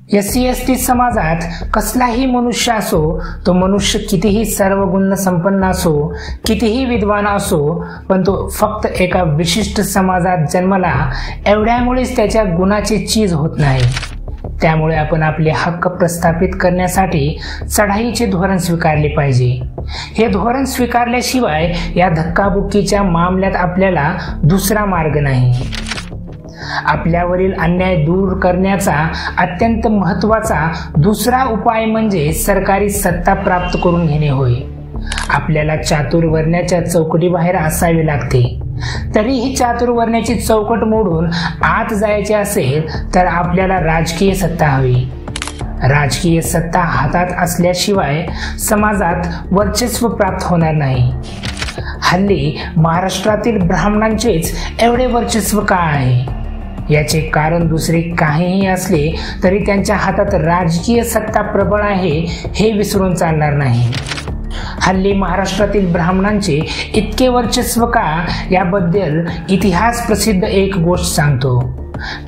SC/ST समाजात कसलाही मनुष्य असो, तो मनुष्य कितीही सर्वगुण संपन्न असो, कितीही विद्वान असो, पण तो फक्त एका विशिष्ट समाजात जन्मला एवढ्यामुळेच त्याच्या गुणाची चीज होत नाही। त्यामुळे आपण आपले हक्क प्रस्थापित करण्यासाठी चढाईचे धोरण स्वीकारले पाहिजे। हे धोरण स्वीकारल्याशिवाय या धक्काबुक्कीच्या मामल्यात आपल्याला दुसरा मार्ग नाही। आपल्यावरील अन्याय दूर करण्याचा अत्यंत महत्त्वाचा दुसरा उपाय म्हणजे सरकारी सत्ता प्राप्त करून घेणे होय। आपल्याला चातुर्वर्ण्याच्या चौकटीबाहेर असावे लागते। तरीही चातुर्वर्ण्याची चौकट मोडून आत जायचे असेल तर आपल्याला राजकीय सत्ता हवी। राजकीय सत्ता हातात असल्याशिवाय समाजात वर्चस्व प्राप्त होणार नाही। हल्ली महाराष्ट्रातील ब्राह्मणांचेच एवढे वर्चस्व का आहे? याचे कारण दुसरे काहीही असले तरी त्यांच्या हातात राजकीय सत्ता प्रबळ आहे हे विसरून चालणार नाही। हल्ली महाराष्ट्रातील ब्राह्मणांचे इतके वर्चस्व का याबद्दल इतिहास प्रसिद्ध एक गोष्ट सांगतो।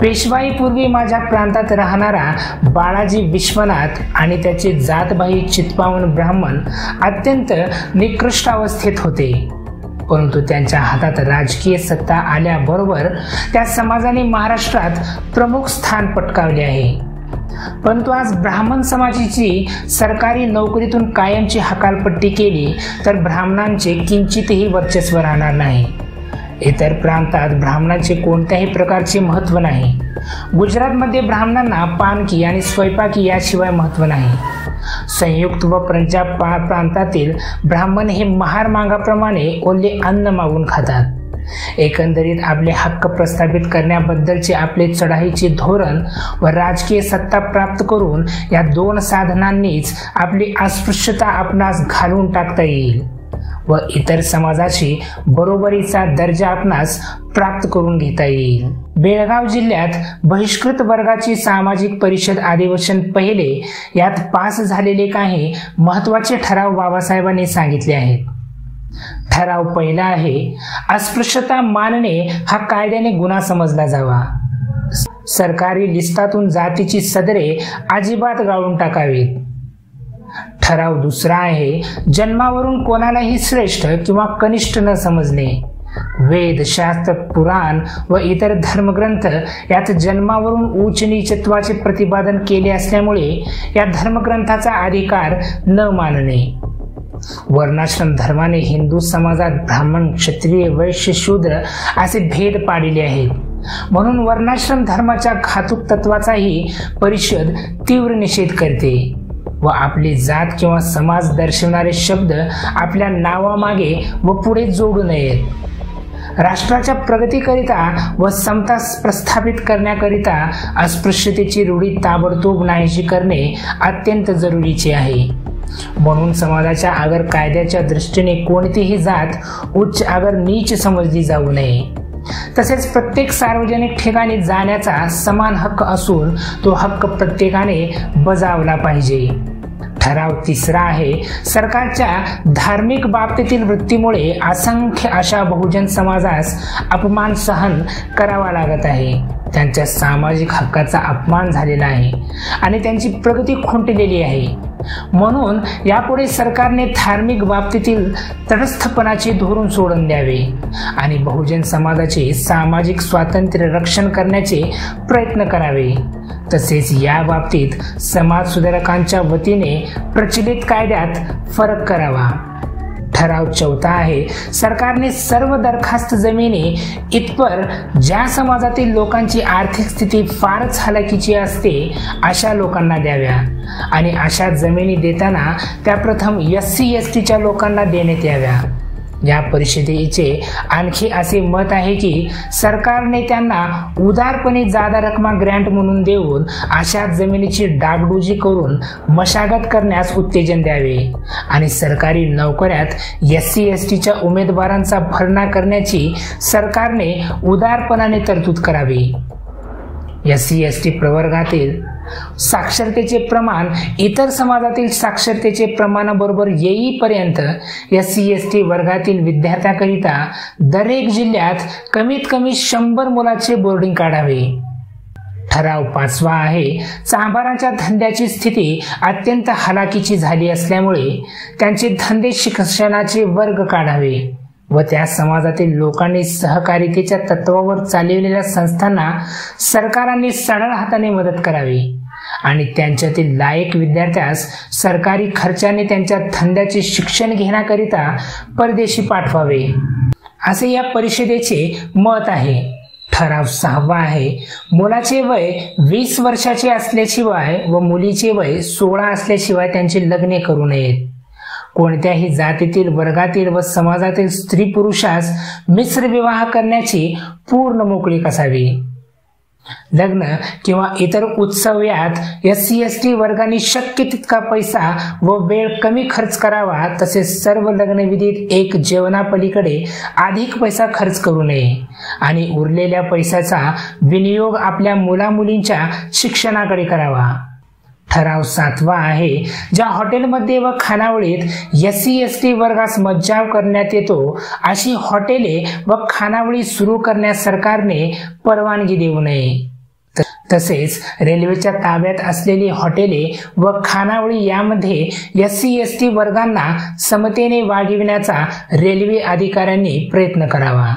पेशवाईपूर्वी माझ्या प्रांतात राहणारा बाळाजी विश्वनाथ आणि त्याचे जातभाई चित्पावन ब्राह्मण अत्यंत निकृष्ट अवस्थेत होते, परंतु त्यांच्या हातात राजकीय सत्ता आल्याबरोबर त्या समाजाने महाराष्ट्रात प्रमुख स्थान पटकावले आहे। परंतु आज ब्राह्मण समाजाची सरकारी नोकरीतून कायमची हकालपट्टी केली तर ब्राह्मणांचे किंचितही वर्चस्व राहणार नाही। इतर प्रांतात ब्राह्मणांचे कोणत्याही प्रकारचे महत्त्व नाही। गुजरातमध्ये ब्राह्मणांना पानकी आणि स्वयंपाकी याशिवाय महत्त्व नाही। संयुक्त व पंजाब प्रांतातील ब्राह्मण हे महार मागाप्रमाणे ओले अन्न मागून खातात। एकंदरीत आपले हक्क प्रस्थापित करण्याबद्दलचे आपले चढाईचे धोरण व राजकीय सत्ता प्राप्त करून या दोन साधनांनीच आपली अस्पृश्यता आपणास घालून टाकता येईल व इतर समाजाशी बरोबरीचा दर्जा आपणास प्राप्त करून घेता येईल। बेळगाव जिल्ह्यात बहिष्कृत वर्गाची सामाजिक परिषद अधिवेशन पहिले यात पास झालेले काही महत्त्वाचे ठराव बाबासाहेबांनी सांगितले आहेत। ठराव पहिला आहे, अस्पृश्यता मानणे हा कायद्याने गुन्हा समजला जावा। सरकारी लिस्टातून जातीची सदरे अजिबात गाळून टाकावीत। ठराव दुसरा आहे, जन्मावरून कोणालाही श्रेष्ठ किंवा कनिष्ठ न समजणे। वेद, शास्त्र, पुराण व इतर धर्मग्रंथ यात जन्मावरून उच्च नीचत्वाचे प्रतिपादन केले असल्यामुळे या धर्मग्रंथाचा अधिकार न मानणे। वर्णाश्रम धर्माने हिंदू समाजात ब्राह्मण, क्षत्रिय, वैश्य, शूद्र असे भेद पाडिले आहेत, म्हणून वर्णाश्रम धर्माच्या घातक तत्वाचाही परिषद तीव्र निषेध करते व आपली जात किंवा समाज दर्शवणारे शब्द आपल्या नावामागे व पुढे जोडू नयेत। राष्ट्राच्या प्रगतीकरिता व समता प्रस्थापित करण्याकरिता अस्पृश्यतेची रूढी ताबडतोब नाहीशी करणे अत्यंत जरुरीचे आहे। म्हणून समाजाच्या आगर कायद्याच्या दृष्टीने कोणतीही जात उच्च आगर नीच समजली जाऊ नये। तसेच प्रत्येक सार्वजनिक ठिकाणी जाण्याचा समान हक्क असून तो हक्क प्रत्येकाने बजावला पाहिजे। ठराव तिसरा आहे, सरकारच्या धार्मिक बाबतीतील वृत्तीमुळे असंख्य अशा बहुजन समाजास अपमान सहन करावा लागत आहे। त्यांच्या सामाजिक हक्काचा अपमान झालेला आहे आणि त्यांची प्रगती खुंटलेली आहे। म्हणून यापुढे सरकारने धार्मिक बाबतीतील तटस्थपणाचे धोरण सोडून द्यावे आणि बहुजन समाजाचे सामाजिक स्वातंत्र्य रक्षण करण्याचे प्रयत्न करावे। तसेच या बाबतीत समाज सुधारकांच्या वतीने प्रचलित कायद्यात फरक करावा। ठराव चौथा आहे, सरकारने सर्व दरखास्त जमिनी इतपर ज्या समाजातील लोकांची आर्थिक स्थिती फारच हलाखीची असते अशा लोकांना द्याव्या आणि अशा जमिनी देताना त्या प्रथम SC/STच्या लोकांना देण्यात याव्या। या परिषदेचे आणखी असे मत आहे की सरकारने त्यांना उदारपणे जादा रकमा ग्रँट म्हणून देऊन अशा जमिनीची डागडुजी करून मशागत करण्यास उत्तेजन द्यावे आणि सरकारी नोकऱ्यात SC/STच्या उमेदवारांचा भरणा करण्याची सरकारने उदारपणाने तरतूद करावी। SC/ST प्रवर्गातील साक्षरतेचे प्रमाण इतर समाजातील साक्षरतेचे प्रमाणाबरोबर येईपर्यंत SC/ST वर्गातील विद्यार्थ्यांकरिता दरेक जिल्ह्यात कमीत कमी 100 मुलाचे बोर्डिंग काढावे। ठराव 5वा आहे, चांभारांच्या धंद्याची स्थिती अत्यंत हलाखीची झाली असल्यामुळे त्यांचे धंदे शिक्षणाचे वर्ग काढावे व त्या समाजातील लोकांनी सहकारितेच्या तत्वावर चालविलेल्या संस्थांना सरकारांनी सरळ हाताने मदत करावी आणि त्यांच्यातील लायक विद्यार्थ्यास सरकारी खर्चाने त्यांच्या धंद्याचे शिक्षण घेण्याकरिता परदेशी पाठवावे, असे या परिषदेचे मत आहे. ठराव 6वा आहे, मुलाचे वय 20 वर्षाचे असल्याशिवाय व मुलीचे वय 16 असल्याशिवाय त्यांचे लग्ने करू नयेत. कोणत्याही जातीतील, वर्गातील व समाजातील स्त्री पुरुषास मिश्र विवाह करण्याची पूर्ण मोकळीक असावी. लग्न किंवा इतर उत्सव यात SC/ST वर्गाने शक्य तितका पैसा व वेळ कमी खर्च करावा. तसेच सर्व लग्नविधीत एक जेवणापलीकडे अधिक पैसा खर्च करू नये आणि उरलेल्या पैशाचा विनियोग आपल्या मुलामुलींच्या शिक्षणाकडे करावा. ठराव 7वा आहे, ज्या हॉटेलमध्ये व खानावळीत SC/ST वर्गास मज्जाव करण्यात येतो अशी हॉटेले व खानावळी सुरू करण्यास सरकारने परवानगी देऊ नये. तसेच रेल्वेच्या ताब्यात असलेली हॉटेले व खानावळी यामध्ये SC/ST वर्गांना समतेने वाढविण्याचा रेल्वे अधिकाऱ्यांनी प्रयत्न करावा.